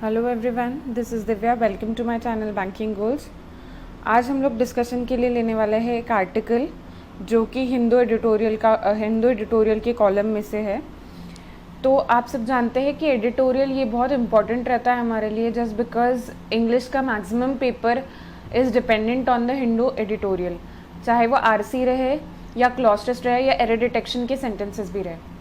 Hello everyone, this is Divya. Welcome to my channel banking goals. आज हम लोग discussion के लिए लेने वाले हैं एक आर्टिकल जो कि हिंदू एडिटोरियल के कॉलम में से है। तो आप सब जानते हैं कि एडिटोरियल ये बहुत इंपॉर्टेंट रहता है हमारे लिए, जस्ट बिकॉज इंग्लिश का maximum paper is dependent on the Hindu editorial, चाहे वो आरसी रहे या क्लॉज टेस्ट रहे या एरर डिटेक्शन के सेंटेंसेस भी रहे।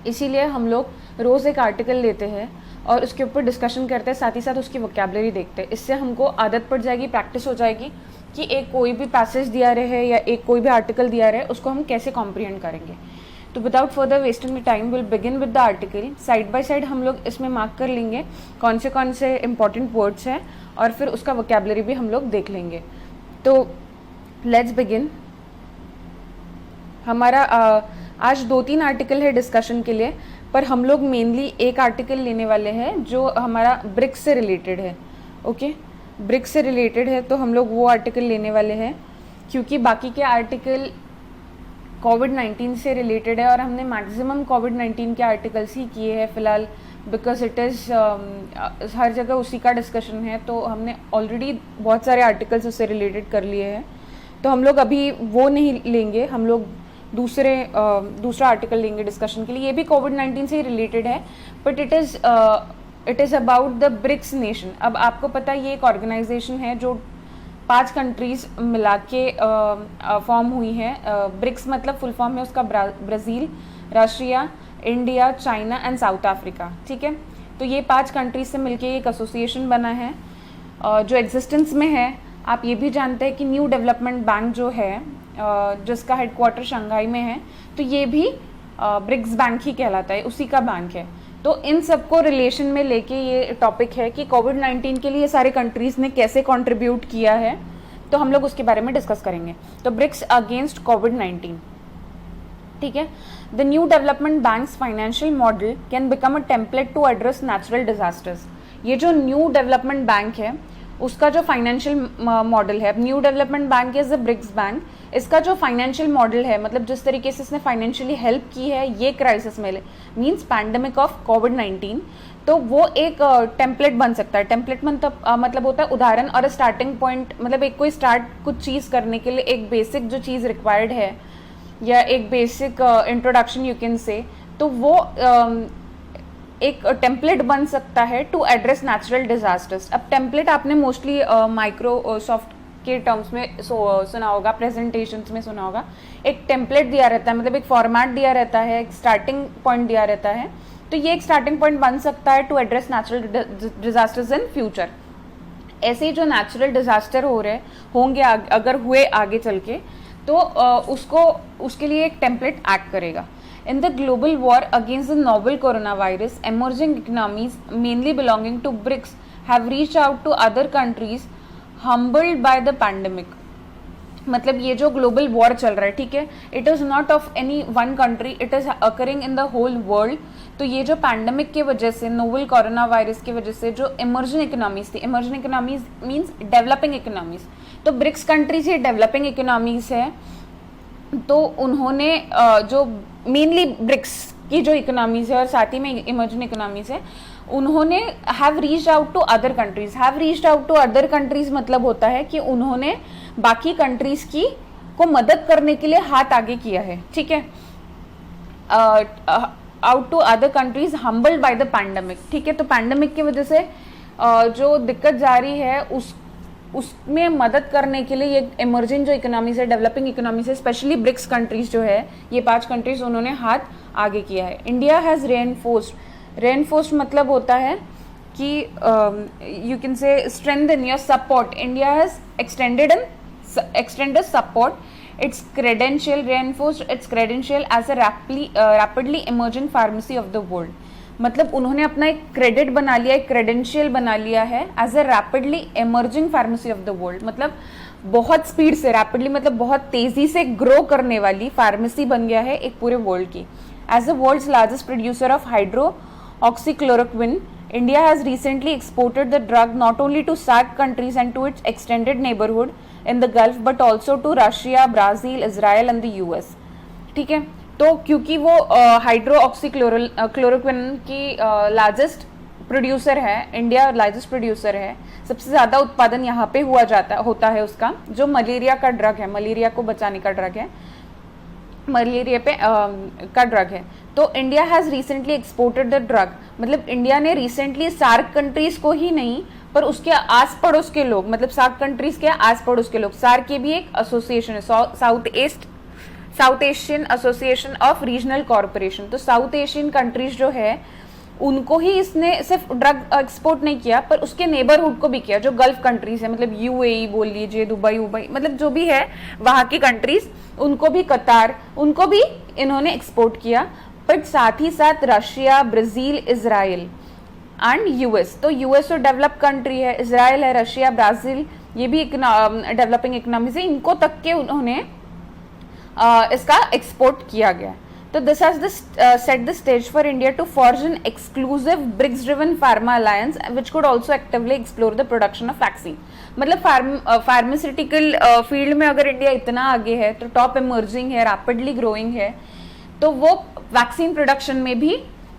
इसीलिए हम लोग रोज़ एक आर्टिकल लेते हैं और उसके ऊपर डिस्कशन करते हैं, साथ ही साथ उसकी वोकैबुलरी देखते हैं। इससे हमको आदत पड़ जाएगी, प्रैक्टिस हो जाएगी कि एक कोई भी पैसेज दिया रहे या एक कोई भी आर्टिकल दिया रहे उसको हम कैसे कॉम्प्रिहेंड करेंगे। तो without further wasting time will begin with the article. Side by side हम लोग इसमें मार्क कर लेंगे कौन से इंपॉर्टेंट वर्ड्स हैं और फिर उसका वोकैबुलरी भी हम लोग देख लेंगे। तो लेट्स बिगिन। हमारा आज 2-3 आर्टिकल है डिस्कशन के लिए, पर हम लोग मेनली एक आर्टिकल लेने वाले हैं जो हमारा ब्रिक्स से रिलेटेड है। ओके, ब्रिक्स से रिलेटेड है तो हम लोग वो आर्टिकल लेने वाले हैं, क्योंकि बाकी के आर्टिकल कोविड-19 से रिलेटेड है और हमने मैक्सिमम कोविड-19 के आर्टिकल्स ही किए हैं फ़िलहाल, बिकॉज इट इज़ हर जगह उसी का डिस्कशन है। तो हमने ऑलरेडी बहुत सारे आर्टिकल्स उससे रिलेटेड कर लिए हैं, तो हम लोग अभी वो नहीं लेंगे। हम लोग दूसरा आर्टिकल लेंगे डिस्कशन के लिए। ये भी कोविड-19 से ही रिलेटेड है, but it is about the BRICS nation. अब आपको पता है ये एक ऑर्गेनाइजेशन है जो 5 कंट्रीज़ मिला के फॉर्म हुई है। ब्रिक्स मतलब फुल फॉर्म है उसका Brazil, Russia, India, China and south Africa. ठीक है, तो ये 5 कंट्रीज से मिलके एक एसोसिएशन बना है जो एग्जिस्टेंस में है। आप ये भी जानते हैं कि न्यू डेवलपमेंट बैंक जो है जिसका हेडक्वार्टर शंघाई में है, तो ये भी ब्रिक्स बैंक ही कहलाता है, उसी का बैंक है। तो इन सबको रिलेशन में लेके ये टॉपिक है कि कोविड-19 के लिए सारे कंट्रीज़ ने कैसे कंट्रीब्यूट किया है, तो हम लोग उसके बारे में डिस्कस करेंगे। तो ब्रिक्स अगेंस्ट कोविड-19, ठीक है। The new development banks financial model can become a template to address natural disasters. ये जो न्यू डेवलपमेंट बैंक है उसका जो फाइनेंशियल मॉडल है, अब new development bank is the BRICS bank, इसका जो फाइनेंशियल मॉडल है, मतलब जिस तरीके से इसने फाइनेंशियली हेल्प की है ये क्राइसिस में, मींस पैंडेमिक ऑफ कोविड-19, तो वो एक टेम्पलेट बन सकता है। टेम्पलेट मतलब होता है उदाहरण और स्टार्टिंग पॉइंट, मतलब एक कोई स्टार्ट कुछ चीज़ करने के लिए एक बेसिक जो चीज़ रिक्वायर्ड है या एक बेसिक इंट्रोडक्शन यू कैन से, तो वो एक टेम्पलेट बन सकता है टू एड्रेस नेचुरल डिजास्टर्स। अब टेम्पलेट आपने मोस्टली माइक्रोसॉफ्ट के टर्म्स में सुना होगा, प्रेजेंटेशंस में सुना होगा। एक टेम्पलेट दिया रहता है, मतलब एक फॉर्मेट दिया रहता है, एक स्टार्टिंग पॉइंट दिया रहता है। तो ये एक स्टार्टिंग पॉइंट बन सकता है to address natural disasters in future. ऐसे ही जो नेचुरल डिजास्टर होंगे अगर हुए आगे चल के, तो उसके लिए एक टेम्पलेट एक्ट करेगा। In the global war against the novel coronavirus, emerging economies, mainly belonging to BRICS, have reached out to other countries humbled by the pandemic. मतलब ये जो ग्लोबल वॉर चल रहा है, ठीक है, it is not of any one country, it is occurring in the whole world. तो ये जो पैंडमिक की वजह से, नोवेल कोरोना वायरस की वजह से जो इमर्जिंग इकोनॉमीज थी, emerging economies means developing economies, तो ब्रिक्स कंट्रीज ये डेवलपिंग इकोनॉमीज है। तो उन्होंने जो मेनली ब्रिक्स की जो इकोनॉमीज है और साथ ही में इमर्जिंग इकोनॉमीज है, उन्होंने have reached out to other countries. Have reached out to other countries मतलब होता है कि उन्होंने बाकी कंट्रीज की को मदद करने के लिए हाथ आगे किया है, ठीक है। Out to other countries humbled by the pandemic, ठीक है। तो पैंडेमिक की वजह से जो दिक्कत जारी है उसमें मदद करने के लिए ये इमर्जिंग जो इकोनॉमीज है, डेवलपिंग इकोनॉमीज है, स्पेशली ब्रिक्स कंट्रीज जो है, ये 5 कंट्रीज उन्होंने हाथ आगे किया है। इंडिया हैज़ रेनफोर्स्ड मतलब होता है कि यू कैन से strengthen your support. India has extended support its credential, reinforced its credential as a rapidly emerging pharmacy of the world। मतलब उन्होंने अपना एक क्रेडिट बना लिया, एक क्रेडेंशियल बना लिया है as a rapidly emerging pharmacy of the world. मतलब बहुत स्पीड से, रैपिडली मतलब बहुत तेजी से ग्रो करने वाली फार्मेसी बन गया है एक पूरे वर्ल्ड की। As the world's largest producer of hydroxychloroquine, India has recently exported the drug not only to SAARC countries and to its extended neighborhood in the Gulf, but also to Russia, Brazil, Israel and the US। ठीक है, तो क्योंकि वो hydroxychloroquine की largest producer है, India largest producer है, सबसे ज़्यादा उत्पादन यहाँ पे होता है उसका, जो मलेरिया का ड्रग है, मलेरिया को बचाने का ड्रग है, मलेरिया पे का ड्रग है। तो India has recently exported the drug, मतलब इंडिया ने रिसेंटली सार्क कंट्रीज को ही नहीं पर उसके आस पड़ोस के लोग, मतलब सार्क कंट्रीज के आस पड़ोस के लोग, सार्क की भी एक एसोसिएशन है, south Asian association of regional corporation. तो साउथ एशियन कंट्रीज जो है उनको ही इसने सिर्फ ड्रग एक्सपोर्ट नहीं किया पर उसके नेबरहुड को भी किया, जो गल्फ कंट्रीज है, मतलब यूएई बोल लीजिए, दुबई मतलब जो भी है वहाँ की कंट्रीज, उनको भी, कतार, उनको भी इन्होंने एक्सपोर्ट किया। बट साथ ही साथ Russia, Brazil, Israel and US, तो यूएस तो डेवलप कंट्री है, इजराइल है, रशिया, ब्राजील, ये भी डेवलपिंग इकोनॉमीज है, इनको तक के उन्होंने इसका एक्सपोर्ट किया गया। तो this has set the stage for India to forge an exclusive BRICS driven pharma alliance which could also actively explore the production of vaccine. मतलब फार्मास्यूटिकल फील्ड में अगर इंडिया इतना आगे है, तो टॉप इमर्जिंग है, रैपिडली ग्रोइंग है, तो वो वैक्सीन प्रोडक्शन में भी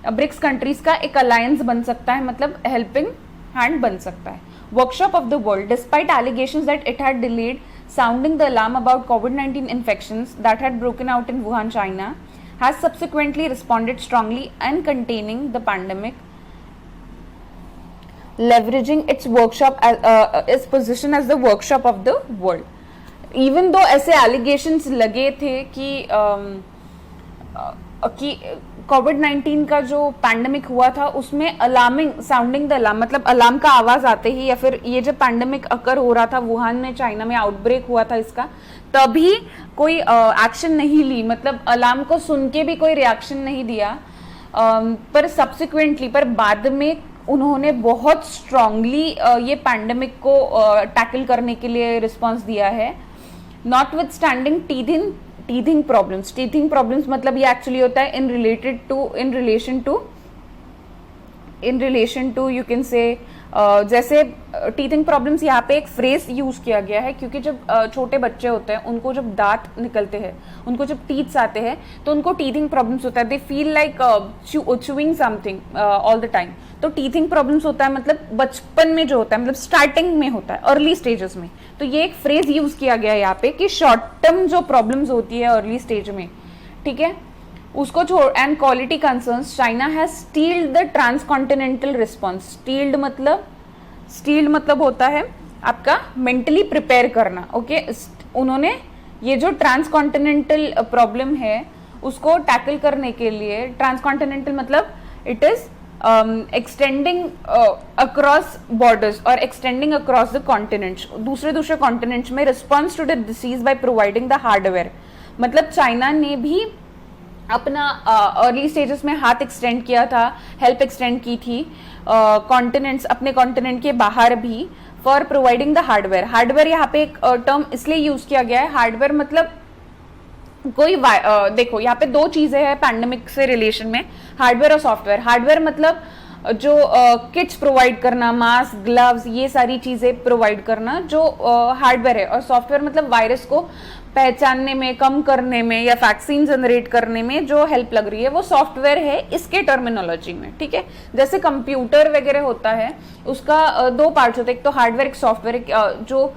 ब्रिक्स कंट्रीज का एक अलायंस बन सकता है, मतलब हेल्पिंग हैंड बन सकता है। Workshop of the world, despite allegations that it had delayed sounding the alarm about COVID-19 infections that had broken out in Wuhan, China, has subsequently responded strongly and containing the pandemic, leveraging its workshop its position as the workshop of the world. Even though ऐसे allegations लगे थे कि कोविड-19 का जो pandemic हुआ था उसमें alarming, sounding the alarm, मतलब अलार्म का आवाज आते ही, या फिर ये जब पैंडेमिक अकर हो रहा था वुहान में, चाइना में आउटब्रेक हुआ था इसका, तभी कोई एक्शन नहीं ली, मतलब अलार्म को सुन के भी कोई रिएक्शन नहीं दिया। पर सब्सिक्वेंटली, पर बाद में उन्होंने बहुत स्ट्रांगली ये पैंडेमिक को टैकल करने के लिए रिस्पॉन्स दिया है, notwithstanding teething problems मतलब ये एक्चुअली होता है in relation to you can say, जैसे टीथिंग प्रॉब्लम्स यहाँ पे एक फ्रेज यूज किया गया है, क्योंकि जब छोटे बच्चे होते हैं उनको जब दांत निकलते हैं, उनको जब टीथ्स आते हैं तो उनको टीथिंग प्रॉब्लम्स होता है, they feel like chewing something all the time. तो टीथिंग प्रॉब्लम्स होता है मतलब बचपन में जो होता है, मतलब स्टार्टिंग में होता है, अर्ली स्टेजेस में। तो ये एक फ्रेज यूज किया गया है यहाँ पे कि शॉर्ट टर्म जो प्रॉब्लम्स होती है अर्ली स्टेज में, ठीक है, उसको छोड़, and quality concerns, China has steeled the transcontinental response. Steeled मतलब होता है आपका मेंटली प्रिपेयर करना, ओके। उन्होंने ये जो ट्रांसकॉन्टिनेंटल प्रॉब्लम है उसको टैकल करने के लिए, ट्रांसकॉन्टिनेंटल मतलब it is extending across borders और एक्सटेंडिंग अक्रॉस द कॉन्टिनेंट्स, दूसरे कॉन्टिनेंट्स में, response to the disease by providing the hardware. मतलब चाइना ने भी अपना अर्ली स्टेजेस में हाथ एक्सटेंड किया था, हेल्प एक्सटेंड की थी कॉन्टिनेंट्स, अपने कॉन्टिनेंट के बाहर भी, for providing the hardware. Hardware यहाँ पे एक टर्म इसलिए यूज किया गया है, हार्डवेयर मतलब कोई देखो यहाँ पे दो चीजें हैं पैंडेमिक से रिलेशन में, हार्डवेयर और सॉफ्टवेयर। हार्डवेयर मतलब जो किट्स प्रोवाइड करना, मास्क, ग्लव्स, ये सारी चीजें प्रोवाइड करना जो हार्डवेयर है, और सॉफ्टवेयर मतलब वायरस को पहचानने में, कम करने में या वैक्सीन जनरेट करने में जो हेल्प लग रही है वो सॉफ्टवेयर है इसके टर्मिनोलॉजी में, ठीक है। जैसे कंप्यूटर वगैरह होता है उसका दो पार्ट्स होते हैं, एक तो हार्डवेयर, एक सॉफ्टवेयर। जो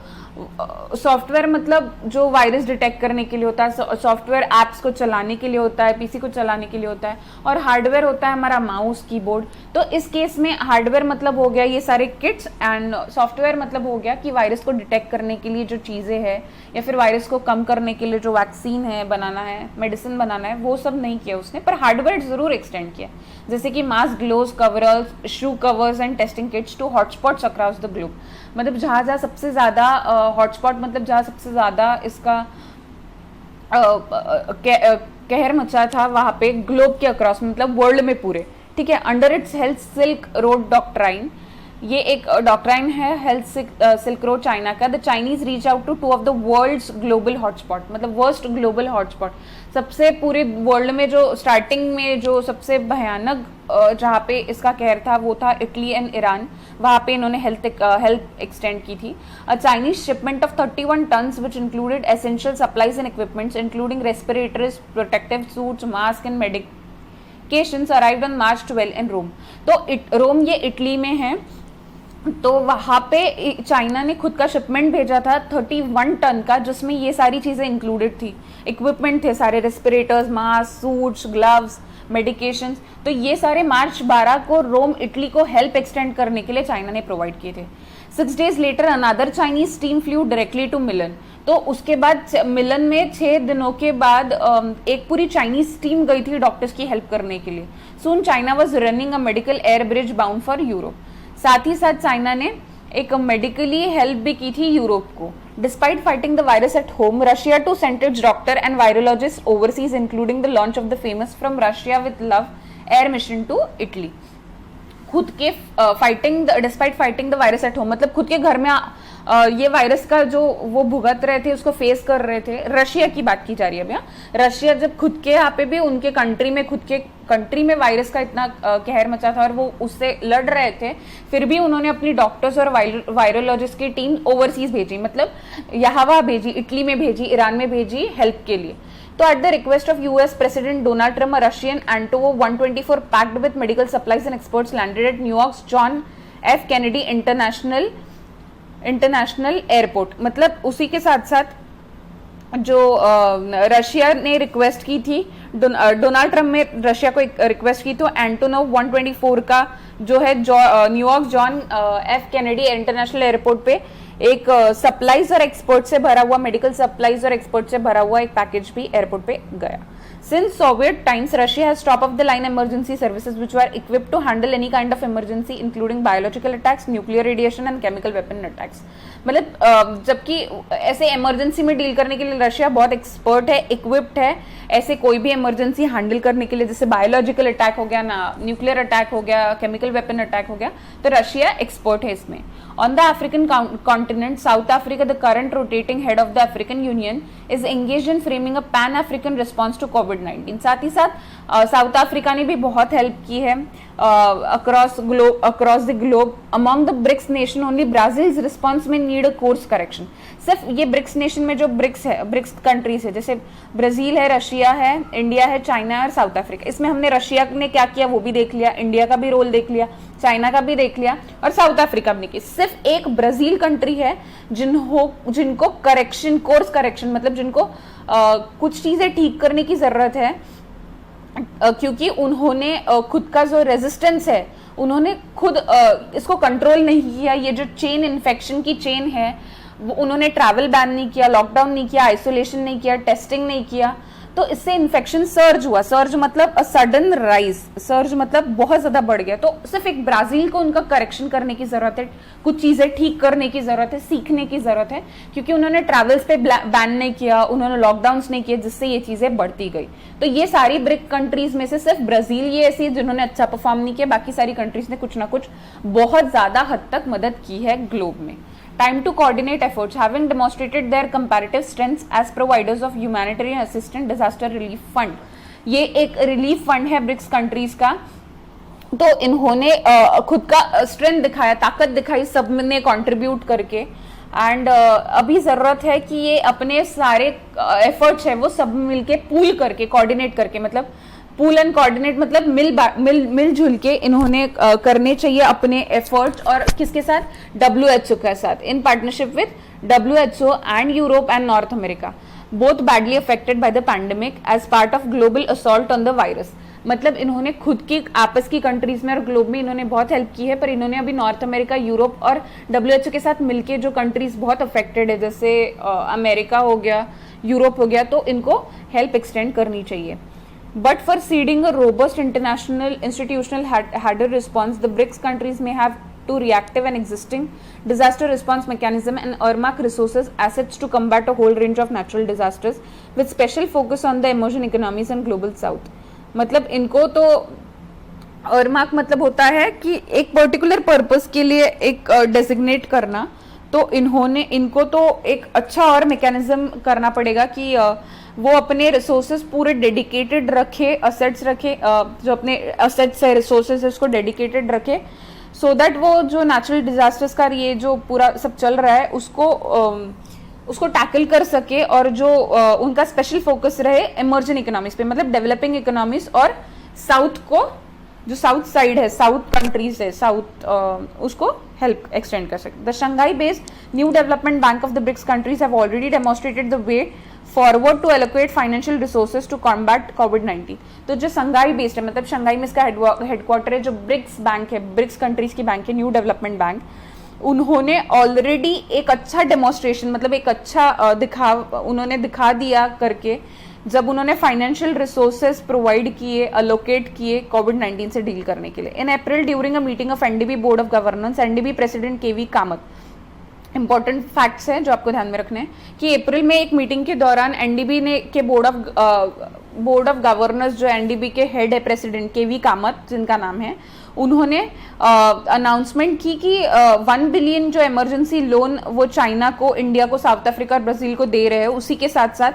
सॉफ्टवेयर मतलब जो वायरस डिटेक्ट करने के लिए होता है, सॉफ्टवेयर एप्स को चलाने के लिए होता है, पीसी को चलाने के लिए होता है, और हार्डवेयर होता है हमारा माउस, कीबोर्ड। तो इस केस में हार्डवेयर मतलब हो गया ये सारे किट्स, एंड सॉफ्टवेयर मतलब हो गया कि वायरस को डिटेक्ट करने के लिए जो चीज़ें हैं, या फिर वायरस को कम करने के लिए जो वैक्सीन है बनाना है, मेडिसिन बनाना है, वो सब नहीं किया उसने, पर हार्डवेयर जरूर एक्सटेंड किया, जैसे कि mask, gloves, coveralls, shoe covers and testing kits to hotspots across the globe. मतलब जहाँ जहाँ सबसे ज़्यादा हॉटस्पॉट, मतलब जहाँ सबसे ज़्यादा इसका कहर मचा था वहाँ पे ग्लोब के अक्रॉस, मतलब वर्ल्ड में पूरे, ठीक है। Under its health silk road doctrine, ये एक डॉक्ट्राइन है हेल्थ सिल्क रोड चाइना का। The Chinese reach out to two of the world's global hotspot, मतलब वर्स्ट ग्लोबल हॉटस्पॉट, सबसे पूरे वर्ल्ड में जो स्टार्टिंग में जो सबसे भयानक जहाँ पे इसका कहर था वो था इटली एंड ईरान, वहाँ पे इन्होंने हेल्थ एक्सटेंड की थी। A Chinese shipment of 31 tons which included essential supplies and equipments including respirators, protective suits, mask and patients arrived on March 12 in Rome. तो रोम ये इटली में है, तो वहाँ पे चाइना ने खुद का शिपमेंट भेजा था 31 टन का, जिसमें ये सारी चीज़ें इंक्लूडेड थी, इक्विपमेंट थे सारे, respirators, mask, suits, gloves, medications. तो ये सारे मार्च 12 को रोम इटली को हेल्प एक्सटेंड करने के लिए चाइना ने प्रोवाइड किए थे। 6 days later another Chinese team flew directly to Milan. तो उसके बाद मिलन में 6 दिनों के बाद एक पूरी चाइनीज टीम गई थी डॉक्टर्स की हेल्प करने के लिए। Soon China was running a medical air bridge bound for Europe. साथ ही साथ चाइना ने एक मेडिकली हेल्प भी की थी यूरोप को। Despite fighting the virus at home, Russia to send its doctor and virologist overseas, including the launch of the famous from Russia with love air mission to Italy. खुद के despite fighting the virus at home, मतलब खुद के घर में ये virus का जो वो भुगत रहे थे, उसको फेस कर रहे थे। रशिया की बात की जा रही है भैया। रशिया जब खुद के यहाँ पे भी उनके कंट्री में, खुद के कंट्री में वायरस का इतना कहर मचा था और वो उससे लड़ रहे थे, फिर भी उन्होंने अपनी डॉक्टर्स और वायरोलॉजिस्ट की टीम ओवरसीज भेजी, मतलब यहाँ वहाँ भेजी, इटली में भेजी, ईरान में भेजी हेल्प के लिए। तो at the request of US President Donald Trump, a Russian Antonov 124 packed with medical supplies and experts landed at New York's John F. Kennedy International Airport। मतलब उसी के साथ साथ जो रशिया ने रिक्वेस्ट की थी, डोनाल्ड ट्रम्प ने रशिया को रिक्वेस्ट की, तो एंटोनोव 124 का जो है New York John F Kennedy international airport पे एक सप्लाईज और एक्सपोर्ट से भरा हुआ, मेडिकल सप्लाईज और एक्सपोर्ट से भरा हुआ एक पैकेज भी एयरपोर्ट पे गया। Since Soviet times, Russia has top-of-the-line emergency services which were equipped to handle any kind of emergency, including biological attacks, nuclear radiation and chemical weapon attacks। मतलब जबकि ऐसे इमरजेंसी में डील करने के लिए रशिया बहुत एक्सपर्ट है, इक्विप्ड है, ऐसे कोई भी इमरजेंसी हैंडल करने के लिए, जैसे बायोलॉजिकल अटैक हो गया ना, न्यूक्लियर अटैक हो गया, केमिकल वेपन अटैक हो गया, तो रशिया एक्सपर्ट है इसमें। On the African continent, South Africa, the current rotating head of the African Union, is engaged in framing a pan-African response to COVID-19। साथ ही साथ साउथ अफ्रीका ने भी बहुत हेल्प की है across the globe। Among the BRICS nation, only Brazil's response may need a course correction। सिर्फ ये ब्रिक्स नेशन में जो ब्रिक्स कंट्रीज है, जैसे ब्राजील है, रशिया है, इंडिया है, चाइना और साउथ अफ्रीका, इसमें हमने रशिया ने क्या किया वो भी देख लिया, इंडिया का भी रोल देख लिया, चाइना का भी देख लिया और साउथ अफ्रीका ने की। सिर्फ एक ब्राजील कंट्री है जिनको करेक्शन, कोर्स करेक्शन, मतलब जिनको कुछ चीजें ठीक करने की जरूरत है, क्योंकि उन्होंने खुद का जो रेजिस्टेंस है, उन्होंने खुद इसको कंट्रोल नहीं किया। ये जो चेन, इन्फेक्शन की चेन है, वो उन्होंने ट्रैवल बैन नहीं किया, लॉकडाउन नहीं किया, आइसोलेशन नहीं किया, टेस्टिंग नहीं किया, तो इससे इन्फेक्शन सर्ज हुआ। सर्ज मतलब सडन राइज, सर्ज मतलब बहुत ज्यादा बढ़ गया। तो सिर्फ एक ब्राजील को उनका करेक्शन करने की जरूरत है, कुछ चीजें ठीक करने की जरूरत है, सीखने की जरूरत है, क्योंकि उन्होंने ट्रैवल्स पे बैन नहीं किया, उन्होंने लॉकडाउन्स नहीं किए, जिससे ये चीजें बढ़ती गई। तो ये सारी ब्रिक कंट्रीज में से सिर्फ ब्राजील ये ऐसी है जिन्होंने अच्छा परफॉर्म नहीं किया, बाकी सारी कंट्रीज ने कुछ ना कुछ बहुत ज्यादा हद तक मदद की है ग्लोब में। Time to coordinate efforts, having demonstrated their comparative strengths as providers of humanitarian assistance, disaster relief fund। ये एक रिलीफ फंड है ब्रिक्स कंट्रीज का, तो इन्होंने खुद का स्ट्रेंथ दिखाया, ताकत दिखाई सब ने कंट्रीब्यूट करके। एंड अभी जरूरत है कि ये अपने सारे एफर्ट्स है वो सब मिलके पूल करके, कोऑर्डिनेट करके, मतलब पूल एंड कोऑर्डिनेट मतलब मिलजुल के इन्होंने करने चाहिए अपने एफर्ट्स। और किसके साथ? WHO के साथ, in partnership with WHO and Europe and North America, both badly affected by the pandemic as part of global assault on the virus. मतलब इन्होंने खुद की आपस की कंट्रीज में और ग्लोब में इन्होंने बहुत हेल्प की है, पर इन्होंने अभी नॉर्थ अमेरिका, यूरोप और WHO के साथ मिलके जो कंट्रीज बहुत अफेक्टेड है, जैसे अमेरिका हो गया, यूरोप हो गया, तो इनको हेल्प एक्सटेंड करनी चाहिए। But for seeding a robust institutional header response, the BRICS countries may have to reactive and existing disaster response mechanism and earmark resources assets to combat a whole range of natural disasters with special focus on the emerging economies and global south। मतलब इनको तो earmark मतलब होता है कि एक particular purpose के लिए एक डेजिग्नेट करना, तो इनको तो एक अच्छा और मैकेनिज्म करना पड़ेगा कि वो अपने रिसोर्सेज पूरे डेडिकेटेड रखे, असेट्स रखे, जो अपने असेट्स है, रिसोर्सेज है, उसको डेडिकेटेड रखे, सो दैट वो जो नेचुरल डिजास्टर्स का ये जो पूरा सब चल रहा है उसको टैकल कर सके, और जो उनका स्पेशल फोकस रहे इमर्जिंग इकोनॉमीज पे, मतलब डेवलपिंग इकोनॉमीज और साउथ को, जो साउथ साइड है, साउथ कंट्रीज है, साउथ उसको हेल्प एक्सटेंड कर सकते. The Shanghai based New development Bank of the BRICS countries have already demonstrated the way forward to allocate financial resources to combat कोविड-19. तो जो शंघाई बेस्ड है, मतलब शंघाई में इसका हेडक्वार्टर है, जो ब्रिक्स बैंक है, ब्रिक्स कंट्रीज की बैंक है, न्यू डेवलपमेंट बैंक, उन्होंने ऑलरेडी एक अच्छा डेमोन्स्ट्रेशन, मतलब एक अच्छा उन्होंने दिखा दिया करके, जब उन्होंने फाइनेंशियल रिसोर्सेज प्रोवाइड किए, अलोकेट किए कोविड-19 से डील करने के लिए. In April during a meeting of NDB board of governance, NDB president K V Kamath, important facts हैं जो आपको ध्यान में रखने हैं कि अप्रैल में एक मीटिंग के दौरान एनडीबी ने के बोर्ड ऑफ गवर्नर्स, जो एनडीबी के हेड है प्रेसिडेंट केवी कामत जिनका नाम है, उन्होंने अनाउंसमेंट की कि 1 बिलियन जो इमरजेंसी लोन वो चाइना को, इंडिया को, साउथ अफ्रीका और ब्राजील को दे रहे हैं, उसी के साथ साथ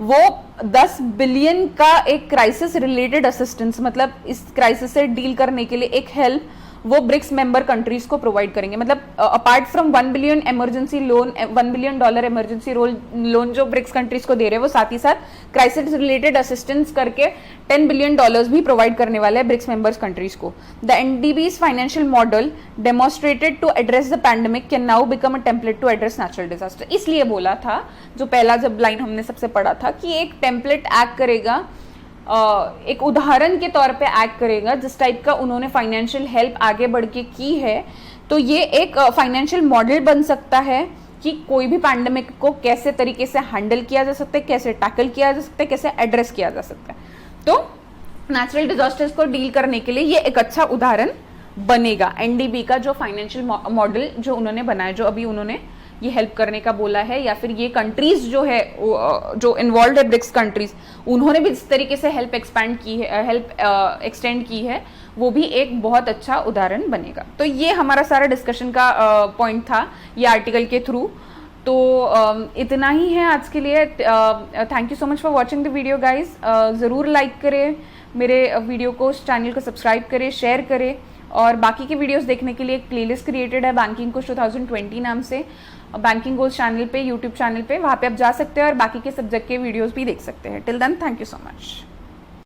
वो 10 बिलियन का एक क्राइसिस रिलेटेड असिस्टेंस, मतलब इस क्राइसिस से डील करने के लिए एक हेल्प वो ब्रिक्स मेंबर कंट्रीज को प्रोवाइड करेंगे. मतलब apart from 1 billion emergency loan, $1 billion emergency loan जो ब्रिक्स कंट्रीज को दे रहे हैं, वो साथ ही साथ क्राइसिस रिलेटेड असिस्टेंस करके $10 बिलियन भी प्रोवाइड करने वाले हैं ब्रिक्स मेंबर्स कंट्रीज को. The NDB's financial model demonstrated to address the pandemic can now become a template to address natural disaster. इसलिए बोला था, जो पहला जब लाइन हमने सबसे पढ़ा था, कि एक टेम्पलेट एक्ट करेगा, एक उदाहरण के तौर पे एक्ट करेगा, जिस टाइप का उन्होंने फाइनेंशियल हेल्प आगे बढ़ के की है. तो ये एक फाइनेंशियल मॉडल बन सकता है कि कोई भी पैंडेमिक को कैसे तरीके से हैंडल किया जा सकता है, कैसे टैकल किया जा सकता है, कैसे एड्रेस किया जा सकता है. तो नेचुरल डिजास्टर्स को डील करने के लिए ये एक अच्छा उदाहरण बनेगा, एनडीबी का जो फाइनेंशियल मॉडल जो उन्होंने बनाया, जो अभी उन्होंने ये हेल्प करने का बोला है, या फिर ये कंट्रीज जो है, जो इन्वॉल्व है ब्रिक्स कंट्रीज, उन्होंने भी जिस तरीके से हेल्प एक्सपेंड की है, हेल्प एक्सटेंड की है, वो भी एक बहुत अच्छा उदाहरण बनेगा. तो ये हमारा सारा डिस्कशन का पॉइंट था ये आर्टिकल के थ्रू. तो इतना ही है आज के लिए. Thank you so much for watching the video guys. ज़रूर लाइक करें मेरे वीडियो को, चैनल को सब्सक्राइब करें, शेयर करें, और बाकी की वीडियोस देखने के लिए एक प्लेलिस्ट क्रिएटेड है बैंकिंग कोर्स 2020 नाम से, बैंकिंग कोर्स चैनल पे, यूट्यूब चैनल पे, वहाँ पे आप जा सकते हैं और बाकी के सब्जेक्ट के वीडियोस भी देख सकते हैं. Till then, thank you so much.